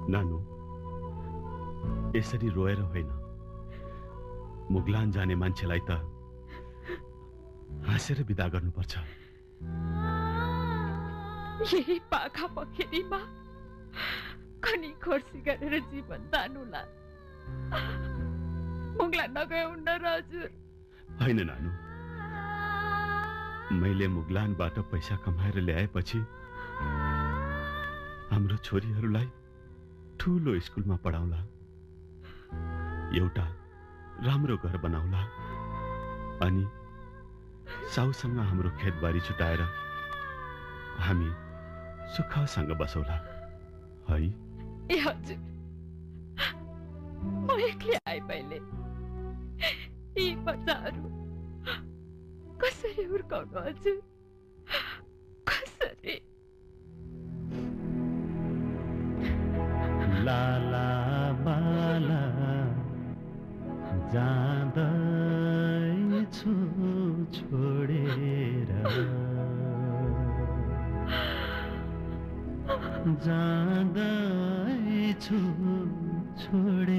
नानु, यसरी रोएर होइन, मुगलान जाने मान्छेलाई त हाँसेर विदा गर्नुपर्छ। यही पाखा पखेरीमा खनी खोर्सी गरेर जीवन तानुला मुगलान नगए हुन्न र हजुर? होइन नानु, मैले मुगलानबाट पैसा कमाएर ल्याएपछि हाम्रो छोरीहरूलाई ठूलो स्कुलमा पढाउला, एउटा राम्रो घर बनाउला, अनि साउसँग हाम्रो खेतबारी छुटाएर हामी सुखसँग बसौला है। ए हजुर, म एक्लै आए पहिले यी बच्चाहरू कसरी हुर्काउनु हजुर? कसरी? लाला बाला जाँदैछु छोडेर, जाँदैछु छोडेर।